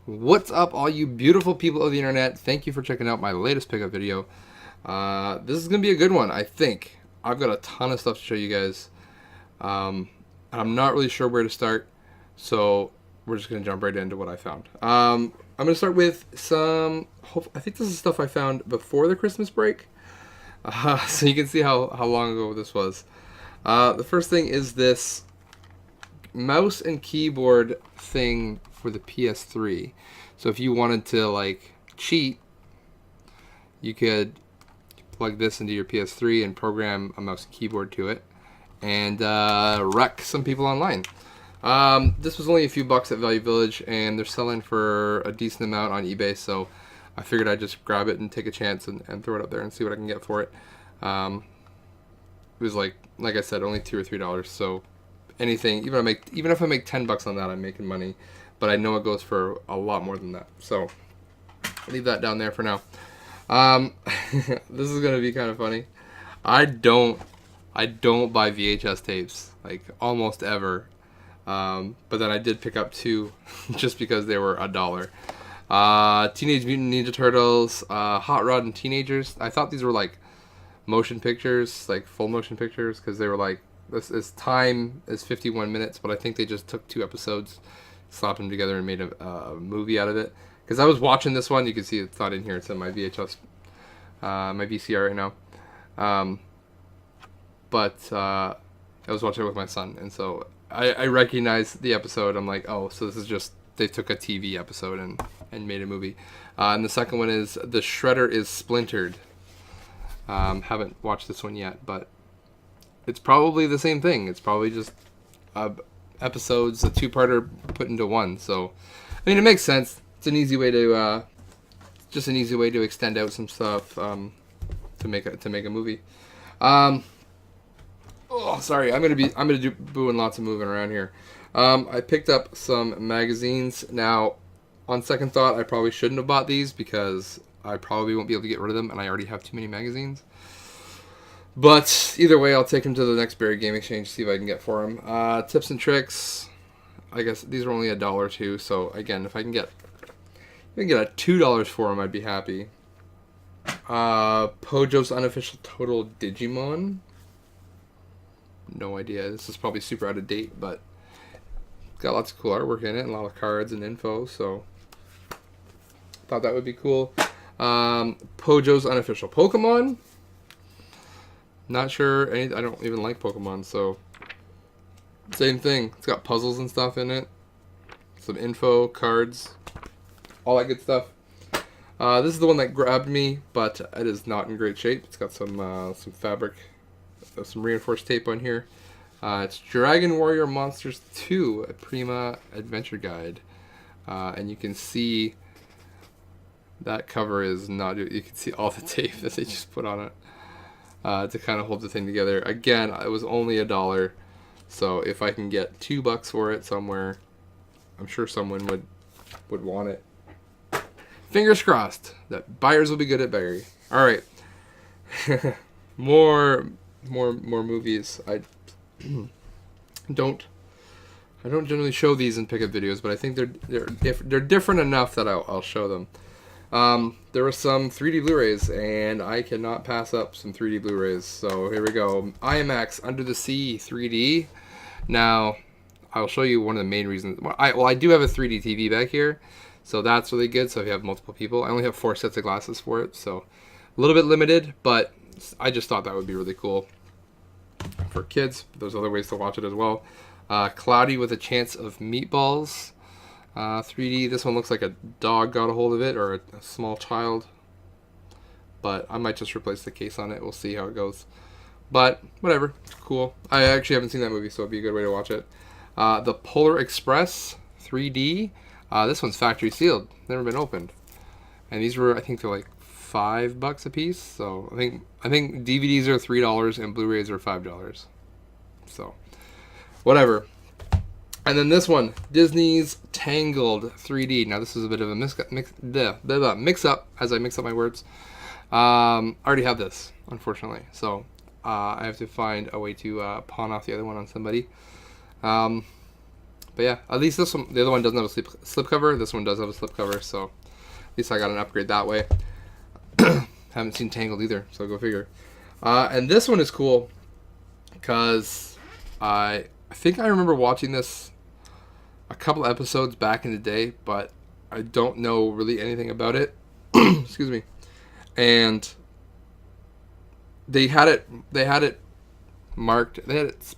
What's up, all you beautiful people of the internet? Thank you for checking out my latest pickup video. This is going to be a good one, I think. I've got a ton of stuff to show you guys. And I'm not really sure where to start, so we're just going to jump right into what I found. I'm going to start with I think this is stuff I found before the Christmas break. So you can see how long ago this was. The first thing is this mouse and keyboard thing for the PS3. So if you wanted to like cheat, you could plug this into your PS3 and program a mouse and keyboard to it and wreck some people online. This was only a few bucks at Value Village, and they're selling for a decent amount on eBay, so I figured I'd just grab it and take a chance and throw it up there and see what I can get for it. It was like I said, only $2 or $3, so anything, even if I make $10 on that, I'm making money. But I know it goes for a lot more than that, so leave that down there for now. This is gonna be kind of funny. I don't buy VHS tapes, like, almost ever. But then I did pick up two just because they were $1. Teenage Mutant Ninja Turtles, Hot Rod and Teenagers. I thought these were like motion pictures, like full motion pictures, because they were like, this time is 51 minutes, but I think they just took 2 episodes, slapped them together, and made a movie out of it. Because I was watching this one, you can see it's not in here, it's in my VHS, my VCR right now. But I was watching it with my son, and so I recognized the episode. I'm like, oh, so this is just, they took a TV episode and made a movie. And the second one is The Shredder is Splintered. Haven't watched this one yet, but it's probably the same thing. It's probably just episodes, a 2-parter put into one. So, I mean, it makes sense. It's an easy way to, just an easy way to extend out some stuff to make a movie. Oh, sorry. I'm gonna do doing lots of moving around here. I picked up some magazines. Now, on second thought, I probably shouldn't have bought these because I probably won't be able to get rid of them, and I already have too many magazines. But either way, I'll take them to the next Barry Game Exchange, see what I can get for them. Tips and tricks. I guess these are only $1 too. So again, if I can get a $2 for them, I'd be happy. Pojo's Unofficial Total Digimon. No idea. This is probably super out of date, but it's got lots of cool artwork in it and a lot of cards and info. So thought that would be cool. Pojo's Unofficial Pokemon. Not sure. I don't even like Pokemon, so same thing. It's got puzzles and stuff in it. Some info, cards, all that good stuff. This is the one that grabbed me, but it is not in great shape. It's got some fabric, some reinforced tape on here. It's Dragon Warrior Monsters 2, a Prima Adventure Guide. And you can see that cover is not, you can see all the tape that they just put on it. To kind of hold the thing together. Again, it was only $1, so if I can get $2 for it somewhere, I'm sure someone would want it. Fingers crossed that buyers will be good at Barry. All right, more movies. I don't generally show these in pickup videos, but I think they're different enough that I'll show them. There were some 3D Blu-rays, and I cannot pass up some 3D Blu-rays. So here we go. IMAX Under the Sea 3D. Now, I'll show you one of the main reasons. Well, I do have a 3D TV back here, so that's really good. So if you have multiple people, I only have 4 sets of glasses for it, so a little bit limited, but I just thought that would be really cool for kids. There's other ways to watch it as well. Cloudy with a Chance of Meatballs. 3D. This one looks like a dog got a hold of it, or a small child. But I might just replace the case on it. We'll see how it goes. But whatever, it's cool. I actually haven't seen that movie, so it'd be a good way to watch it. The Polar Express 3D. This one's factory sealed, never been opened. And these were, I think, they're like $5 a piece. So I think DVDs are $3 and Blu-rays are $5. So whatever. And then this one, Disney's Tangled 3D. Now this is a bit of a mix-up as I mix up my words. I already have this, unfortunately. So I have to find a way to pawn off the other one on somebody. But yeah, at least this one, the other one doesn't have a slip cover. This one does have a slip cover, so at least I got an upgrade that way. Haven't seen Tangled either, so go figure. And this one is cool because I think I remember watching this a couple episodes back in the day, but I don't know really anything about it. Excuse me. And they had it marked. They had it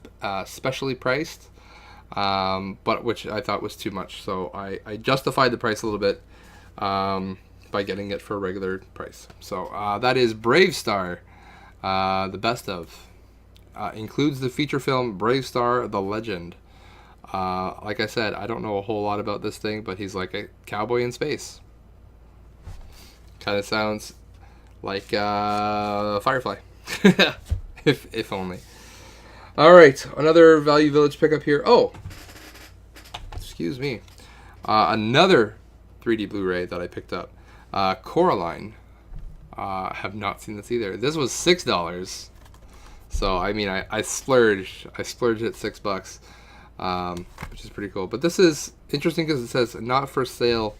specially priced, but which I thought was too much. So I justified the price a little bit by getting it for a regular price. So that is BraveStarr, the best of. Includes the feature film BraveStarr: The Legend. Like I said, I don't know a whole lot about this thing, but he's like a cowboy in space. Kind of sounds like Firefly, if only. All right, another Value Village pickup here. Oh, excuse me, another 3D Blu-ray that I picked up. Coraline. Have not seen this either. This was $6. So I mean, I splurged. I splurged at $6, which is pretty cool. But this is interesting because it says not for sale,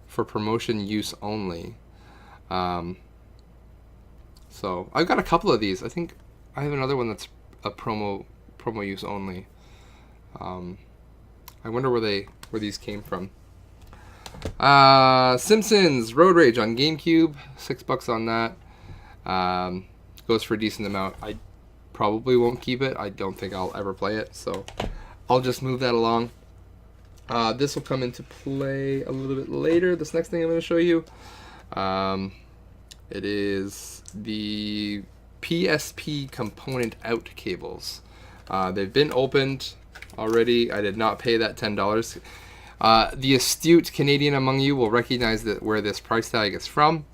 for promotion use only. So I've got a couple of these. I think I have another one that's a promo use only. I wonder where these came from. Simpsons Road Rage on GameCube, $6 on that. Goes for a decent amount. I probably won't keep it. I don't think I'll ever play it, so I'll just move that along. This will come into play a little bit later. This next thing I'm going to show you, it is the PSP component out cables. They've been opened already. I did not pay that $10. The astute Canadian among you will recognize that where this price tag is from.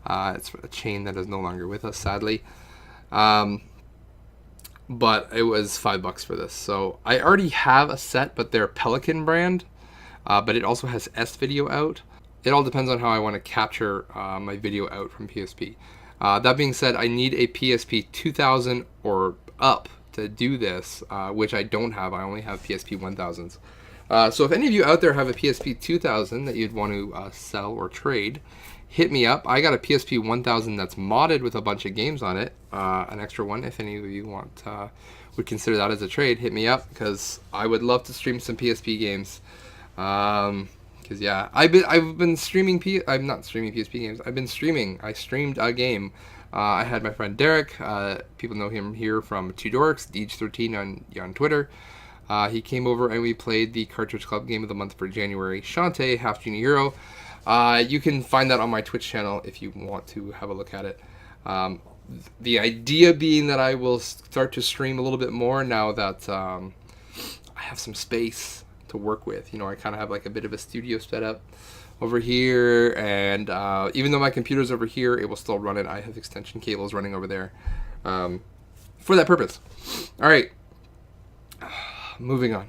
It's a chain that is no longer with us, sadly. But it was $5 for this. So I already have a set, but they're Pelican brand. But it also has S-Video out. It all depends on how I want to capture my video out from PSP. That being said, I need a PSP 2000 or up to do this, which I don't have. I only have PSP 1000s. So if any of you out there have a PSP 2000 that you'd want to sell or trade, hit me up. I got a PSP 1000 that's modded with a bunch of games on it, an extra one. If any of you would consider that as a trade, hit me up because I would love to stream some PSP games. Because yeah, I've been streaming. I'm not streaming PSP games. I've been streaming. I streamed a game. I had my friend Derek. People know him here from Two Dorks, Deej13 on Twitter. He came over and we played the Cartridge Club Game of the Month for January, Shantae, Half Genie Euro. You can find that on my Twitch channel if you want to have a look at it. The idea being that I will start to stream a little bit more now that I have some space to work with. You know, I kind of have like a bit of a studio set up over here, and even though my computer's over here, it will still run it. I have extension cables running over there for that purpose. All right. Moving on.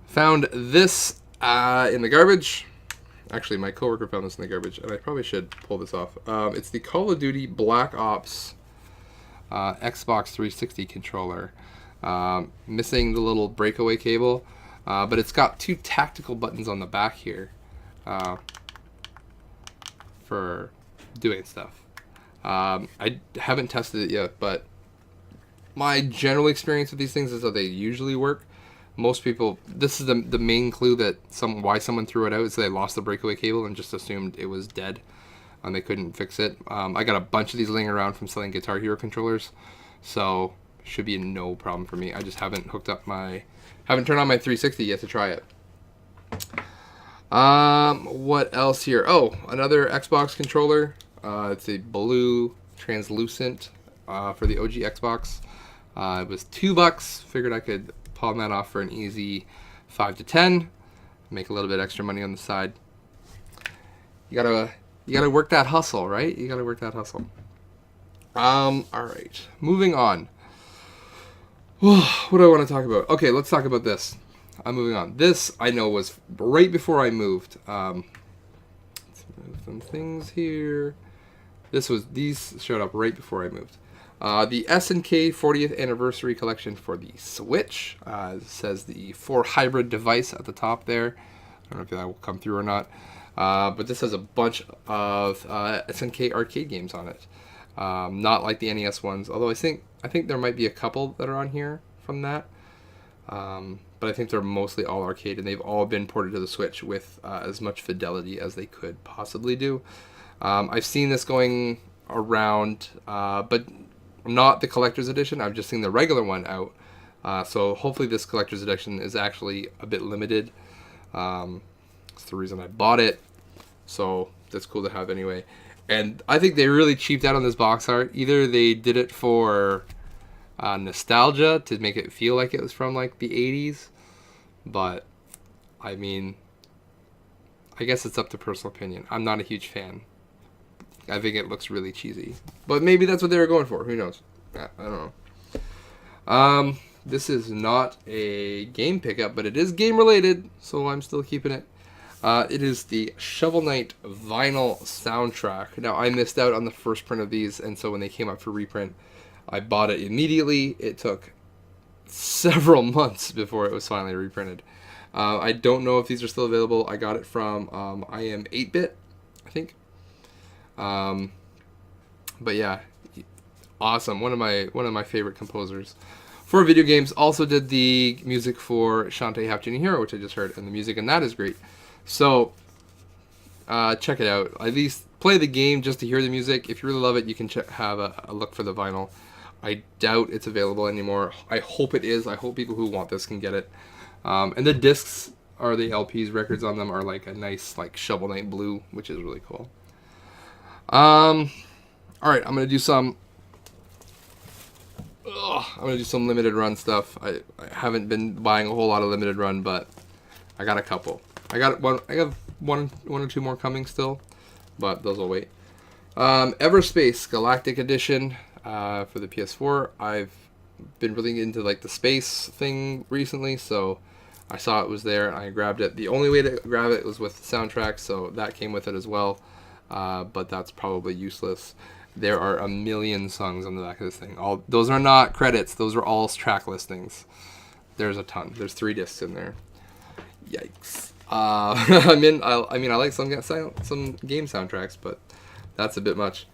Found this in the garbage. Actually, my coworker found this in the garbage, and I probably should pull this off. It's the Call of Duty Black Ops Xbox 360 controller. Missing the little breakaway cable, but it's got two tactical buttons on the back here for doing stuff. I haven't tested it yet, but my general experience with these things is that they usually work. Most people, this is the main clue that why someone threw it out is they lost the breakaway cable and just assumed it was dead and they couldn't fix it. I got a bunch of these laying around from selling Guitar Hero controllers, so should be no problem for me. I just haven't haven't turned on my 360 yet to try it. What else here? Oh, another Xbox controller. It's a blue translucent for the OG Xbox. It was $2. Figured I could pawn that off for an easy 5 to 10. Make a little bit extra money on the side. You gotta work that hustle, right? You gotta work that hustle. All right, moving on. What do I want to talk about? Okay, let's talk about this. I'm moving on. This I know was right before I moved. Let's move some things here. These showed up right before I moved. The SNK 40th Anniversary Collection for the Switch. It says the 4 hybrid device at the top there. I don't know if that will come through or not. But this has a bunch of SNK arcade games on it. Not like the NES ones, although I think there might be a couple that are on here from that. But I think they're mostly all arcade, and they've all been ported to the Switch with as much fidelity as they could possibly do. I've seen this going around, but not the collector's edition. I've just seen the regular one out. So hopefully this collector's edition is actually a bit limited. That's the reason I bought it. So that's cool to have anyway. And I think they really cheaped out on this box art. Either they did it for nostalgia to make it feel like it was from like the 80s. But I mean, I guess it's up to personal opinion. I'm not a huge fan. I think it looks really cheesy. But maybe that's what they were going for. Who knows? I don't know. This is not a game pickup, but it is game related, so I'm still keeping it. It is the Shovel Knight vinyl soundtrack. Now, I missed out on the first print of these, and so when they came up for reprint, I bought it immediately. It took several months before it was finally reprinted. I don't know if these are still available. I got it from I Am 8-Bit, I think. But yeah, awesome. One of my favorite composers for video games. Also did the music for Shantae Half Genie Hero, which I just heard, and the music in that is great. So check it out. At least play the game just to hear the music. If you really love it, you can have a look for the vinyl. I doubt it's available anymore. I hope it is. I hope people who want this can get it. And the discs, or the LPs, records on them are like a nice like Shovel Knight blue, which is really cool. All right, I'm gonna do some limited run stuff. I haven't been buying a whole lot of limited run, but I got a couple. I got one or two more coming still, but those will wait. Everspace Galactic Edition for the PS4. I've been really into like the space thing recently, so I saw it was there and I grabbed it. The only way to grab it was with the soundtrack, so that came with it as well. But that's probably useless. There are a million songs on the back of this thing. All those are not credits. Those are all track listings. There's a ton. There's 3 discs in there. Yikes. I like some game soundtracks, but that's a bit much.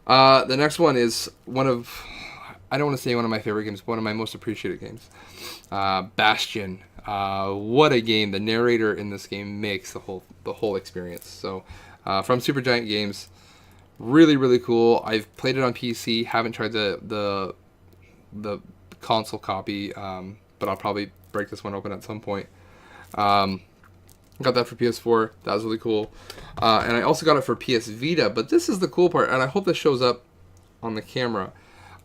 The next one is I don't want to say one of my favorite games, one of my most appreciated games. Bastion. What a game! The narrator in this game makes the whole experience. So. From Supergiant Games, really really cool. I've played it on PC. Haven't tried the console copy, but I'll probably break this one open at some point. Got that for PS4. That was really cool, and I also got it for PS Vita. But this is the cool part, and I hope this shows up on the camera.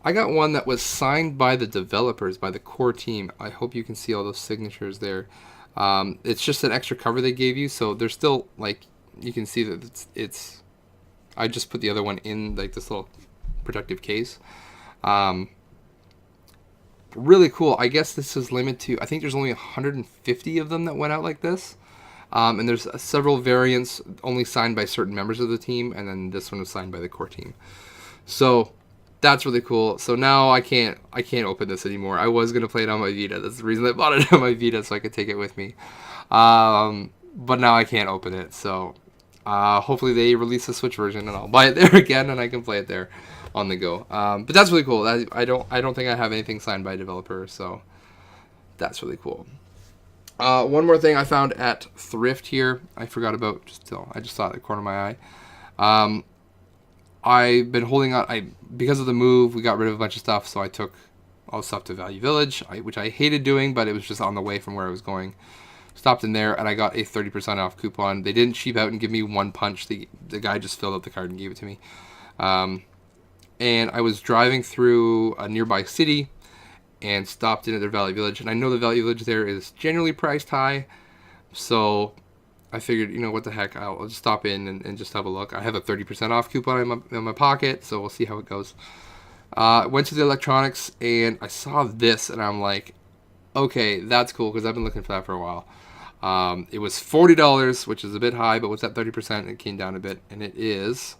I got one that was signed by the developers, by the core team. I hope you can see all those signatures there. It's just an extra cover they gave you, so there's still like. You can see that it's I just put the other one in like this little protective case. Really cool. I guess this is limited to, I think there's only 150 of them that went out like this. And there's several variants only signed by certain members of the team, and then this one was signed by the core team. So that's really cool. So now I can't open this anymore. I was gonna play it on my Vita. That's the reason I bought it on my Vita, so I could take it with me. But now I can't open it. So hopefully they release a Switch version and I'll buy it there again and I can play it there on the go. But that's really cool. I don't think I have anything signed by a developer, so that's really cool. One more thing I found at Thrift here. I forgot about I just saw it at the corner of my eye. I've been holding on. Because of the move, we got rid of a bunch of stuff, so I took all the stuff to Value Village, which I hated doing, but it was just on the way from where I was going. Stopped in there, and I got a 30% off coupon. They didn't cheap out and give me one punch. The guy just filled up the card and gave it to me. And I was driving through a nearby city and stopped in at their Value Village. And I know the Value Village there is generally priced high, so I figured, you know, what the heck, I'll just stop in and just have a look. I have a 30% off coupon in my pocket, so we'll see how it goes. Went to the electronics, and I saw this, and I'm like, okay, that's cool, because I've been looking for that for a while. It was $40, which is a bit high, but with that 30%, it came down a bit, and it is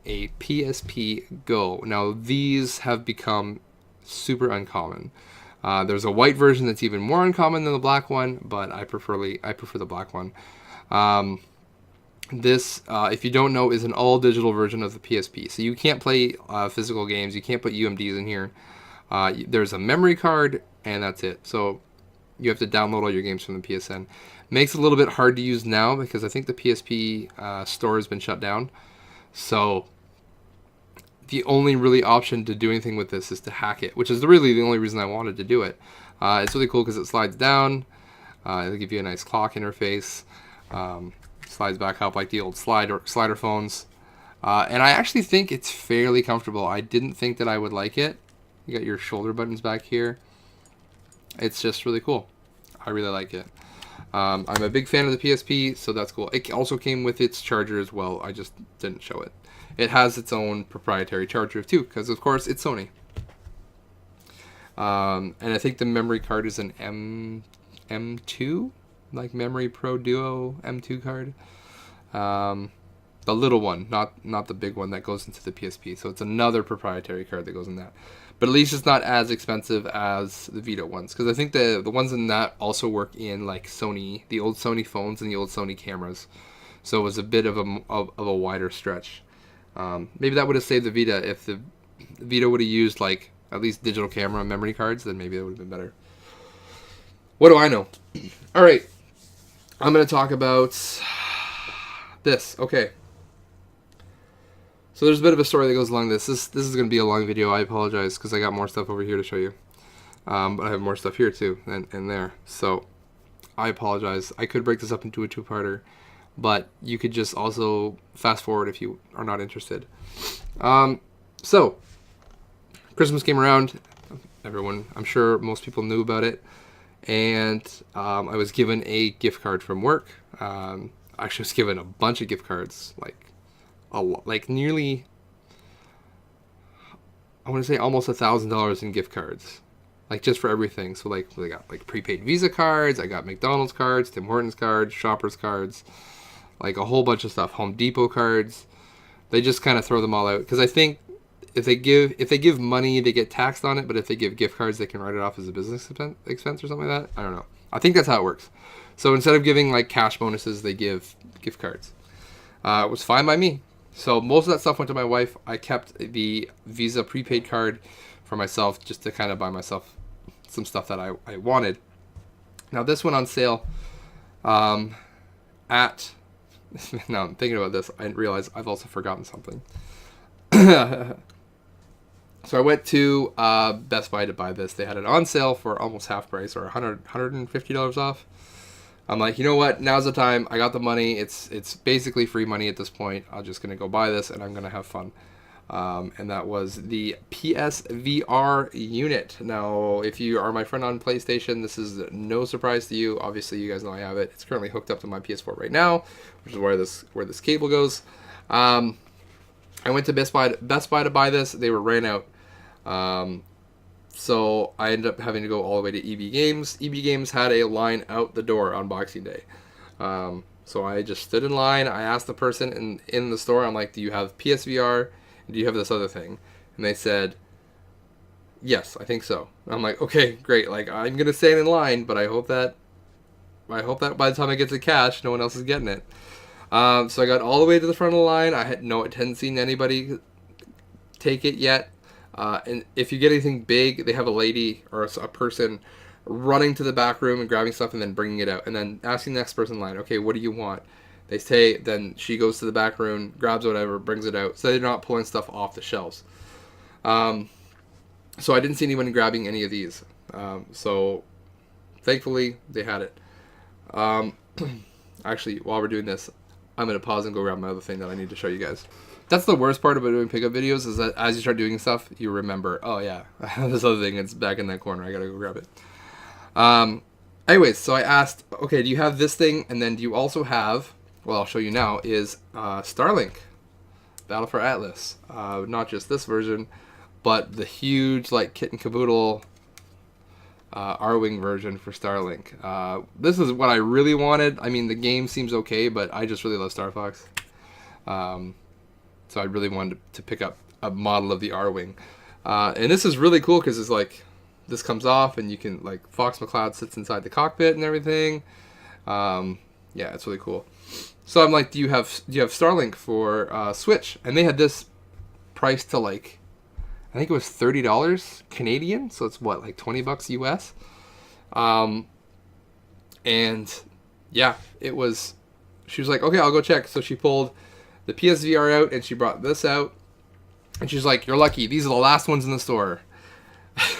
a PSP Go. Now these have become super uncommon. There's a white version that's even more uncommon than the black one, but I prefer the black one. This, if you don't know, is an all digital version of the PSP. So you can't play physical games. You can't put UMDs in here. There's a memory card, and that's it. So you have to download all your games from the PSN. Makes it a little bit hard to use now because I think the PSP store has been shut down. So the only really option to do anything with this is to hack it, which is really the only reason I wanted to do it. It's really cool because it slides down. It'll give you a nice clock interface. Slides back up like the old slider phones. And I actually think it's fairly comfortable. I didn't think that I would like it. You got your shoulder buttons back here. It's just really cool. I really like it. I'm a big fan of the PSP, so that's cool. It also came with its charger as well. I just didn't show it. It has its own proprietary charger too, because of course it's Sony. And I think the memory card is an M2, like Memory Pro Duo M2 card. The little one, not the big one that goes into the PSP. So it's another proprietary card that goes in that. But at least it's not as expensive as the Vita ones, because I think the ones in that also work in like Sony, the old Sony phones and the old Sony cameras. So it was a bit of a wider stretch. Maybe that would have saved the Vita if the Vita would have used like at least digital camera memory cards. Then maybe it would have been better. What do I know? All right, I'm going to talk about this. Okay. So there's a bit of a story that goes along this. This is going to be a long video. I apologize because I got more stuff over here to show you. But I have more stuff here too and there. So I apologize. I could break this up into a two-parter, but you could just also fast forward if you are not interested. So Christmas came around. Everyone, I'm sure most people knew about it. And I was given a gift card from work. Actually, I was given a bunch of gift cards, like nearly, I want to say almost $1,000 in gift cards, like just for everything. So like I got like prepaid Visa cards, I got McDonald's cards, Tim Hortons cards, Shoppers cards, like a whole bunch of stuff, Home Depot cards. They just kind of throw them all out because I think if they give money, they get taxed on it, but if they give gift cards, they can write it off as a business expense or something like that. I don't know. I think that's how it works. So instead of giving like cash bonuses, they give gift cards. It was fine by me. So most of that stuff went to my wife. I kept the Visa prepaid card for myself just to kind of buy myself some stuff that I wanted. Now this went on sale now I'm thinking about this, I realize I've also forgotten something. So I went to Best Buy to buy this. They had it on sale for almost half price, or $150 off. I'm like, you know what? Now's the time. I got the money. It's basically free money at this point. I'm just gonna go buy this, and I'm gonna have fun. And that was the PSVR unit. Now, if you are my friend on PlayStation, this is no surprise to you. Obviously, you guys know I have it. It's currently hooked up to my PS4 right now, which is where this cable goes. I went to Best Buy to buy this. They were ran out. So I ended up having to go all the way to EB Games. EB Games had a line out the door on Boxing Day. So I just stood in line. I asked the person in the store, I'm like, do you have PSVR? Do you have this other thing? And they said, yes, I think so. And I'm like, okay, great. Like, I'm going to stand in line, but I hope that by the time I get to cash, no one else is getting it. So I got all the way to the front of the line. I hadn't seen anybody take it yet. And if you get anything big, they have a lady or a person running to the back room and grabbing stuff and then bringing it out. And then asking the next person in line, okay, what do you want? They say, then she goes to the back room, grabs whatever, brings it out. So they're not pulling stuff off the shelves. So I didn't see anyone grabbing any of these. So thankfully, they had it. Actually, while we're doing this, I'm going to pause and go grab my other thing that I need to show you guys. That's the worst part about doing pickup videos, is that as you start doing stuff, you remember, oh yeah, this other thing, it's back in that corner, I gotta go grab it. Anyways, so I asked, okay, do you have this thing, and then do you also have, well, I'll show you now, is Starlink, Battle for Atlas. Not just this version, but the huge, like, kit and caboodle R-Wing version for Starlink. This is what I really wanted. I mean, the game seems okay, but I just really love Star Fox. So I really wanted to pick up a model of the R-Wing. And this is really cool because it's like, this comes off and you can, like, Fox McCloud sits inside the cockpit and everything. Yeah, it's really cool. So I'm like, do you have Starlink for Switch? And they had this priced to, like, I think it was $30 Canadian. So it's what, like $20 US? And yeah, it was, she was like, okay, I'll go check. So she pulled the PSVR out and she brought this out. And she's like, you're lucky. These are the last ones in the store.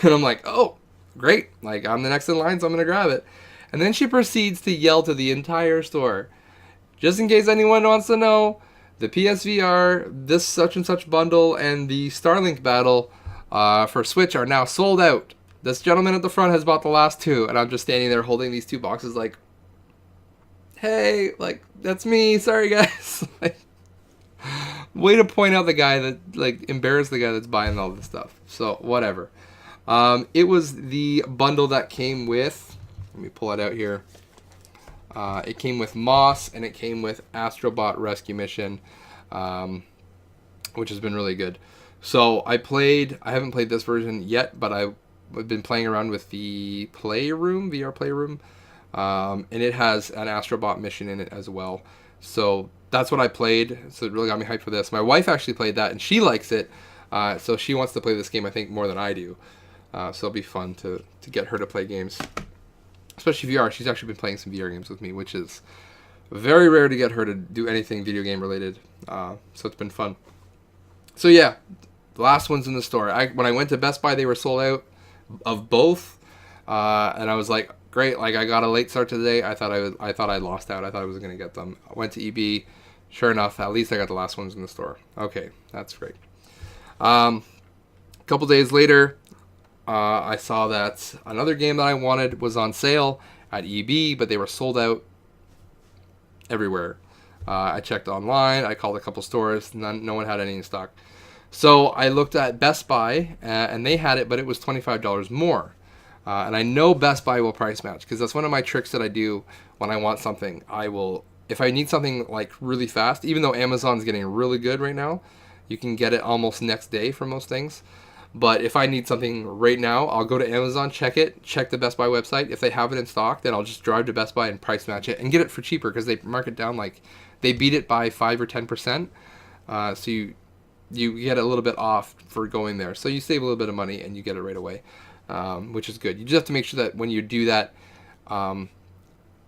And I'm like, oh, great. Like, I'm the next in line, so I'm going to grab it. And then she proceeds to yell to the entire store, just in case anyone wants to know, the PSVR, this such and such bundle, and the Starlink battle for Switch are now sold out. This gentleman at the front has bought the last two. And I'm just standing there holding these two boxes like, hey, like, that's me. Sorry, guys. Like, way to point out the guy that, like, embarrass the guy that's buying all this stuff. So, whatever. It was the bundle that came with, let me pull it out here. It came with Moss, and it came with Astrobot Rescue Mission, which has been really good. So, I haven't played this version yet, but I've been playing around with the Playroom, VR Playroom, and it has an Astrobot mission in it as well. So, that's what I played, so it really got me hyped for this. My wife actually played that, and she likes it, so she wants to play this game, I think, more than I do. So it'll be fun to get her to play games, especially VR. She's actually been playing some VR games with me, which is very rare to get her to do anything video game related. So it's been fun. So yeah, the last one's in the store. When I went to Best Buy, they were sold out of both, and I was like, great. Like, I got a late start today. I thought I lost out. I thought I was gonna get them. I went to EB. Sure enough, at least I got the last ones in the store. Okay, that's great. A couple days later, I saw that another game that I wanted was on sale at EB, but they were sold out everywhere. I checked online. I called a couple stores. No one had any in stock. So I looked at Best Buy, and they had it, but it was $25 more. And I know Best Buy will price match, because that's one of my tricks that I do when I want something. If I need something like really fast, even though Amazon's getting really good right now, you can get it almost next day for most things. But if I need something right now, I'll go to Amazon, check the Best Buy website. If they have it in stock, then I'll just drive to Best Buy and price match it and get it for cheaper, because they mark it down, like, they beat it by 5 or 10%. So you get a little bit off for going there. So you save a little bit of money and you get it right away, which is good. You just have to make sure that when you do that,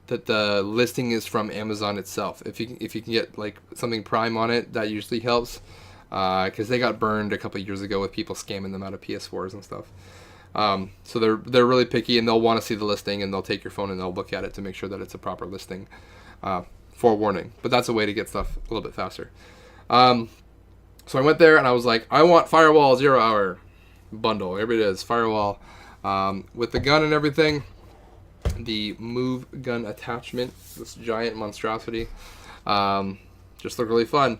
that the listing is from Amazon itself. If you can get, like, something Prime on it, that usually helps. Because they got burned a couple of years ago with people scamming them out of PS4s and stuff. So they're really picky, and they'll want to see the listing, and they'll take your phone and they'll look at it to make sure that it's a proper listing. Forewarning, but that's a way to get stuff a little bit faster. So I went there and I was like, I want Firewall 0 Hour bundle. Here it is, Firewall, with the gun and everything. The Move gun attachment, this giant monstrosity, just looked really fun.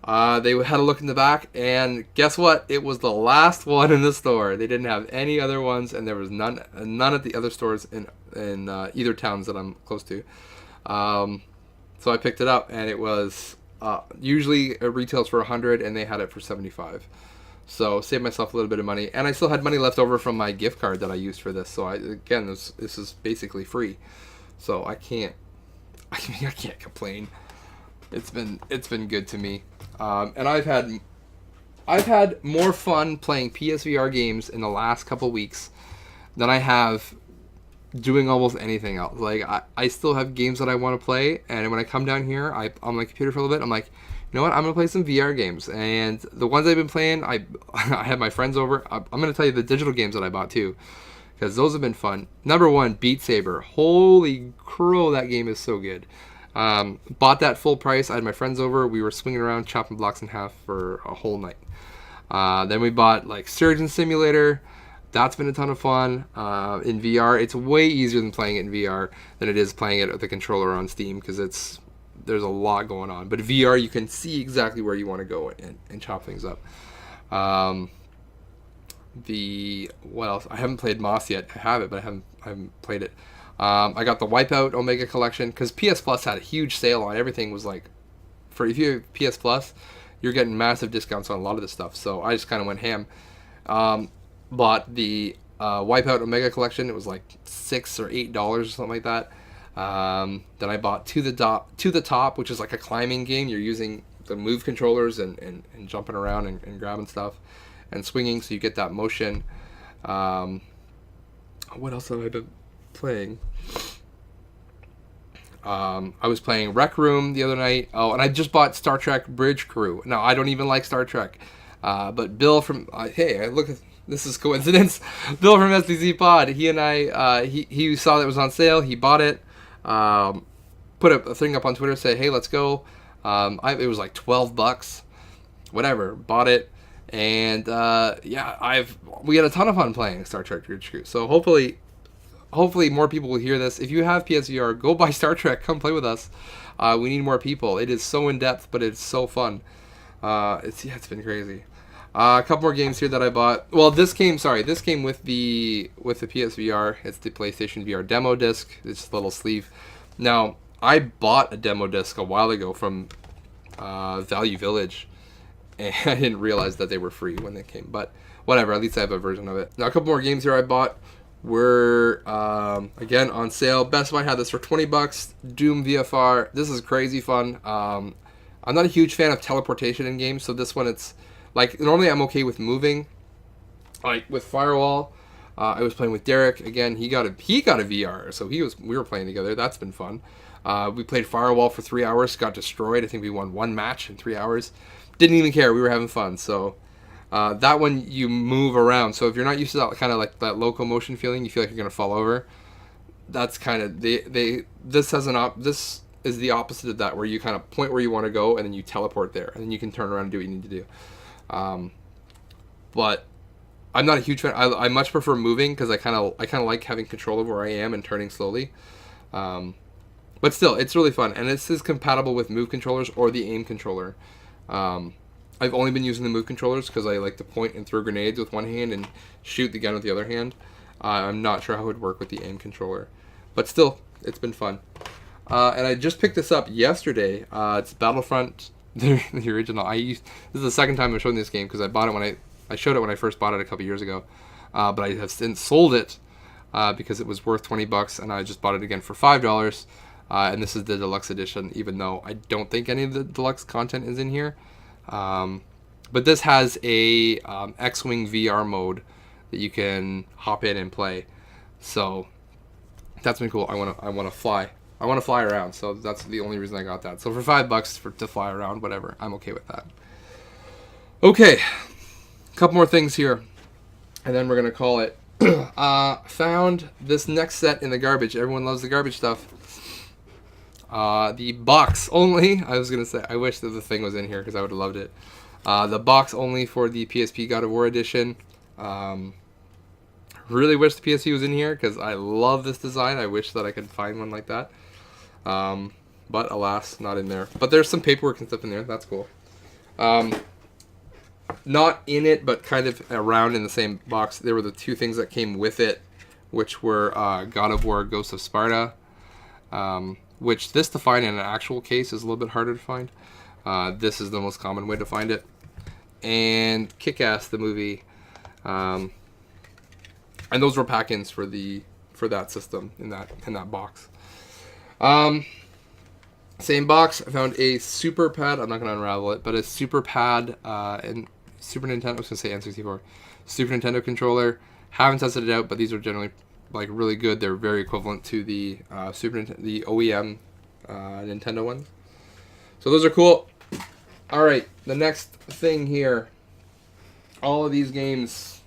They had a look in the back, and guess what? It was the last one in the store. They didn't have any other ones, and there was none at the other stores in either towns that I'm close to. So I picked it up, and it was usually it retails for $100, and they had it for $75. So saved myself a little bit of money, and I still had money left over from my gift card that I used for this. So this is basically free. So I can't complain. It's been good to me. And I've had more fun playing PSVR games in the last couple weeks than I have doing almost anything else. Like, I still have games that I want to play, and when I come down here, on my computer for a little bit, I'm like, you know what, I'm going to play some VR games. And the ones I've been playing, I had my friends over. I'm going to tell you the digital games that I bought too, because those have been fun. Number one, Beat Saber. Holy crow, that game is so good. Bought that full price. I had my friends over. We were swinging around, chopping blocks in half for a whole night. Then we bought, like, Surgeon Simulator. That's been a ton of fun. In VR, it's way easier than playing it in VR than it is playing it with the controller on Steam, because there's a lot going on. But VR, you can see exactly where you want to go and chop things up. What else? I haven't played Moss yet. I have it, but I haven't played it. I got the Wipeout Omega Collection, because PS Plus had a huge sale on everything. Was like, if you have PS Plus, you're getting massive discounts on a lot of this stuff. So I just kind of went ham. Bought the Wipeout Omega Collection. It was like $6 or $8 or something like that. Then I bought To the Top, which is like a climbing game. You're using the move controllers and jumping around and grabbing stuff and swinging, so you get that motion. What else have I been playing? I was playing Rec Room the other night. Oh, and I just bought Star Trek Bridge Crew. Now, I don't even like Star Trek. But Bill from... hey, look at... This is coincidence. Bill from SDZ Pod, he and I... he saw that it was on sale. He bought it. Put a thing up on Twitter, say, hey, let's go. It was like $12. Whatever. Bought it. And, yeah, we had a ton of fun playing Star Trek Bridge Crew. So hopefully more people will hear this. If you have PSVR, go buy Star Trek. Come play with us. We need more people. It is so in depth, but it's so fun. It's been crazy. A couple more games here that I bought. Well, this came with the PSVR. It's the PlayStation VR demo disc. It's a little sleeve. Now, I bought a demo disc a while ago from Value Village, and I didn't realize that they were free when they came. But whatever. At least I have a version of it. Now, a couple more games here I bought were again on sale. Best Buy had this for $20. Doom VFR. This is crazy fun. I'm not a huge fan of teleportation in games, so this one, it's like, normally I'm okay with moving. Like with Firewall, I was playing with Derek again. He got a VR, so we were playing together. That's been fun. We played Firewall for 3 hours. Got destroyed. I think we won one match in 3 hours. Didn't even care. We were having fun. So. That one, you move around. So if you're not used to that kind of like that locomotion feeling, you feel like you're gonna fall over. That's kind of this is the opposite of that, where you kind of point where you want to go and then you teleport there, and then you can turn around and do what you need to do. But I'm not a huge fan. I much prefer moving because I kind of like having control of where I am and turning slowly. But still, it's really fun, and this is compatible with Move controllers or the aim controller. I've only been using the Move controllers because I like to point and throw grenades with one hand and shoot the gun with the other hand. I'm not sure how it would work with the aim controller. But still, it's been fun. And I just picked this up yesterday. It's Battlefront, the original. This is the second time I'm showing this game because I bought it I showed it when I first bought it a couple years ago. But I have since sold it because it was worth $20, and I just bought it again for $5. And this is the deluxe edition, even though I don't think any of the deluxe content is in here. But this has a X-Wing VR mode that you can hop in and play. So that's been cool. I want to fly. I want to fly around. So that's the only reason I got that. So for $5 to fly around, whatever, I'm okay with that. Okay, a couple more things here, and then we're gonna call it. Found this next set in the garbage. Everyone loves the garbage stuff. The box only. I was gonna say, I wish that the thing was in here because I would have loved it. The box only for the PSP God of War edition. Really wish the PSP was in here because I love this design. I wish that I could find one like that. But alas, not in there. But there's some paperwork and stuff in there. That's cool. Not in it, but kind of around in the same box. There were the two things that came with it, which were God of War Ghost of Sparta. Which this to find in an actual case is a little bit harder to find. This is the most common way to find it. And Kick-Ass, the movie. And those were pack-ins for that system in that box. Same box. I found a Super Pad. I'm not going to unravel it, but a Super Pad and Super Nintendo. I was going to say N64. Super Nintendo controller. Haven't tested it out, but these are generally like really good. They're very equivalent to the the OEM Nintendo ones. So those are cool. All right, the next thing here. All of these games,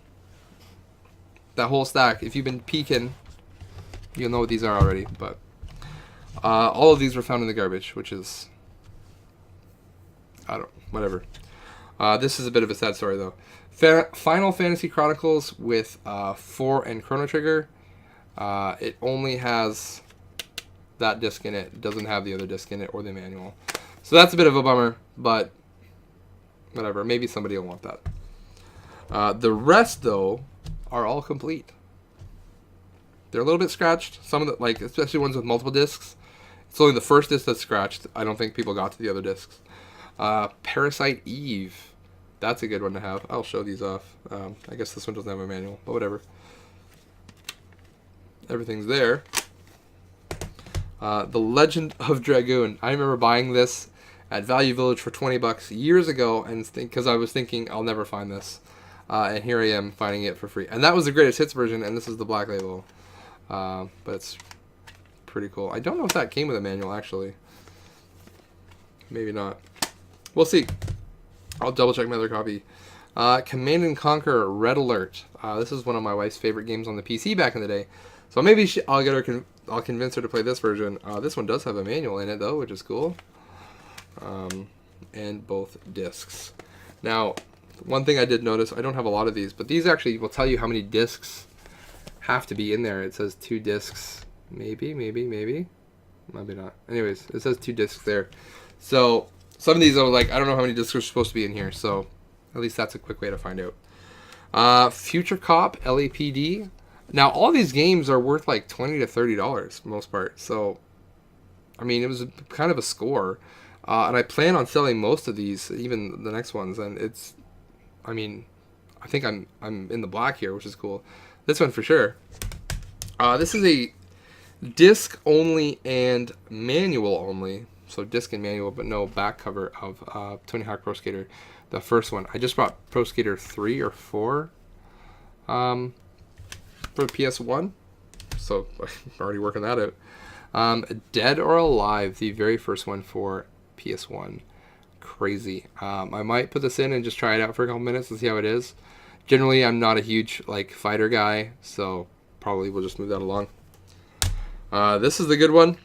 that whole stack. If you've been peeking, you'll know what these are already. But all of these were found in the garbage, which is whatever. This is a bit of a sad story though. Final Fantasy Chronicles with 4 and Chrono Trigger. It only has that disc in it. It doesn't have the other disc in it or the manual. So that's a bit of a bummer, but whatever. Maybe somebody will want that. The rest, though, are all complete. They're a little bit scratched. Some of the, like, especially ones with multiple discs. It's only the first disc that's scratched. I don't think people got to the other discs. Parasite Eve. That's a good one to have. I'll show these off. I guess this one doesn't have a manual, but whatever. Everything's there. The Legend of Dragoon. I remember buying this at Value Village for 20 bucks years ago, and because I was thinking I'll never find this, and here I am finding it for free. And that was the greatest hits version, and this is the black label. But it's pretty cool. I don't know if that came with a manual actually. Maybe not. We'll see. I'll double check my other copy. Command and Conquer Red Alert. This is one of my wife's favorite games on the PC back in the day. So maybe I'll convince her to play this version. This one does have a manual in it though, which is cool. And both discs. Now, one thing I did notice, I don't have a lot of these, but these actually will tell you how many discs have to be in there. It says 2 discs. Maybe not. Anyways, it says 2 discs there. So some of these are like, I don't know how many discs are supposed to be in here, so at least that's a quick way to find out. Future Cop LAPD. Now all these games are worth like $20 to $30 for the most part. So I mean, it was kind of a score. And I plan on selling most of these, even the next ones, and it's, I mean, I think I'm in the black here, which is cool. This one for sure. This is a disc only and manual only. So disc and manual, but no back cover of Tony Hawk Pro Skater. The first one. I just bought Pro Skater 3 or 4 for PS1. So I'm already working that out. Dead or Alive, the very first one for PS1. Crazy. I might put this in and just try it out for a couple minutes and see how it is. Generally, I'm not a huge like fighter guy, so probably we'll just move that along. This is the good one.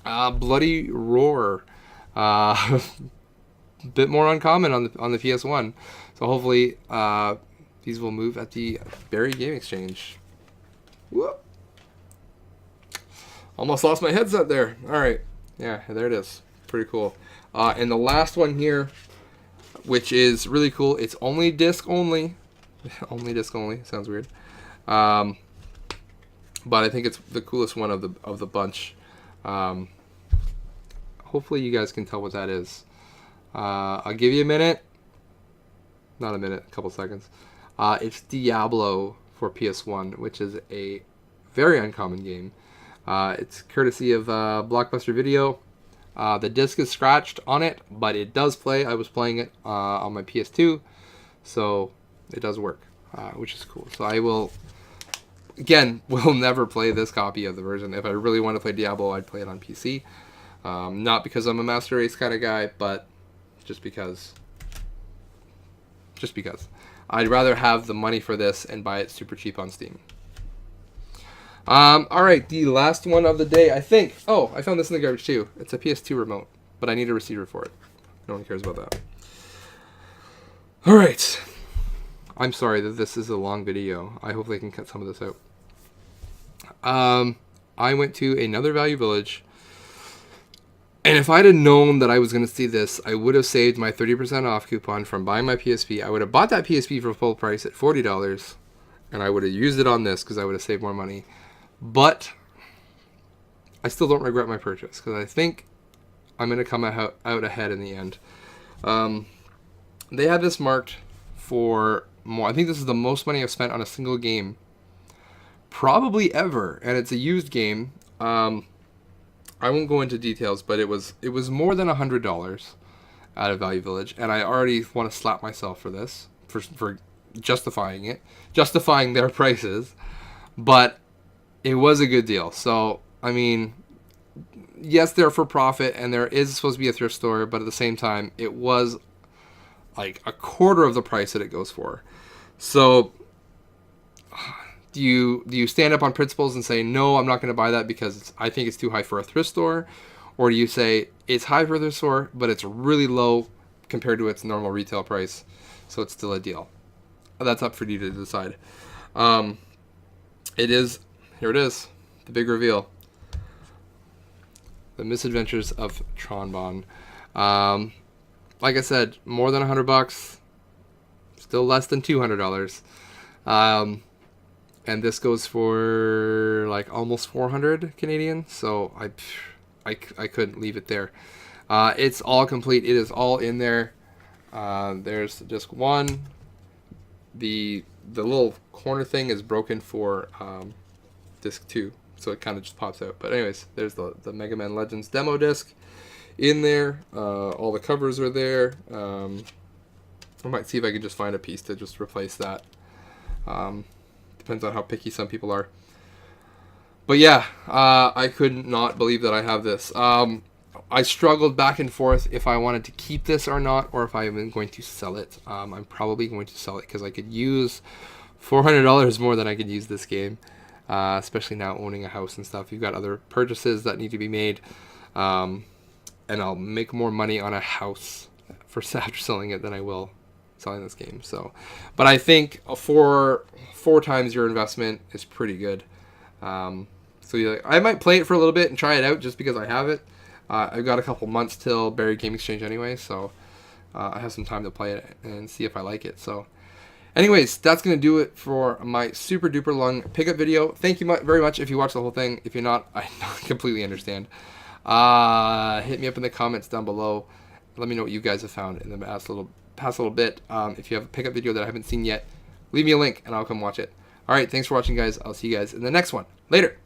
Bloody Roar. Bit more uncommon on the PS1, so hopefully these will move at the Barrie Game Exchange. Whoop! Almost lost my headset there. All right, yeah, there it is. Pretty cool. And the last one here, which is really cool. It's only disc only. Only disc only. Sounds weird. But I think it's the coolest one of the bunch. Hopefully you guys can tell what that is. I'll give you a minute. Not a minute, a couple seconds. It's Diablo for PS1, which is a very uncommon game. It's courtesy of Blockbuster Video. The disc is scratched on it, but it does play. I was playing it on my PS2, so it does work, which is cool. So I will, again, will never play this copy of the version. If I really want to play Diablo, I'd play it on PC. Not because I'm a Master Race kind of guy, but just because. I'd rather have the money for this and buy it super cheap on Steam. Alright, the last one of the day, I think. Oh, I found this in the garbage too. It's a PS2 remote, but I need a receiver for it. No one cares about that. Alright. I'm sorry that this is a long video. I hopefully can cut some of this out. I went to another Value Village, and if I'd have known that I was going to see this, I would have saved my 30% off coupon from buying my PSP. I would have bought that PSP for full price at $40, and I would have used it on this because I would have saved more money. But I still don't regret my purchase because I think I'm going to come out ahead in the end. They had this marked for more. I think this is the most money I've spent on a single game probably ever, and it's a used game. I won't go into details, but it was more than $100 out of Value Village, and I already want to slap myself for this, for justifying their prices, but it was a good deal. So, I mean, yes, they're for profit, and there is supposed to be a thrift store, but at the same time, it was like a quarter of the price that it goes for. So, do you stand up on principles and say, no, I'm not going to buy that because I think it's too high for a thrift store? Or do you say, it's high for a thrift store, but it's really low compared to its normal retail price, so it's still a deal? That's up for you to decide. Here it is, the big reveal. The Misadventures of Tron Bonne. Like I said, more than $100, still less than $200. And this goes for like almost 400 Canadian, so I couldn't leave it there. It's all complete. It is all in there. There's disc 1. The little corner thing is broken for disc 2, so it kind of just pops out. But anyways, there's the Mega Man Legends demo disc in there. All the covers are there. I might see if I can just find a piece to just replace that. Depends on how picky some people are. But yeah, I could not believe that I have this. I struggled back and forth if I wanted to keep this or not, or if I'm going to sell it. I'm probably going to sell it because I could use $400 more than I could use this game, especially now owning a house and stuff. You've got other purchases that need to be made, and I'll make more money on a house after selling it than I will selling this game. So, but I think four times your investment is pretty good. So I might play it for a little bit and try it out just because I have it. I've got a couple months till Barrie Game Exchange anyway, so I have some time to play it and see if I like it. So anyways, that's going to do it for my super duper long pickup video. Thank you very much if you watched the whole thing. If you're not, I completely understand. Hit me up in the comments down below. Let me know what you guys have found in the past little bit. If you have a pickup video that I haven't seen yet, leave me a link and I'll come watch it. Alright, thanks for watching, guys. I'll see you guys in the next one. Later!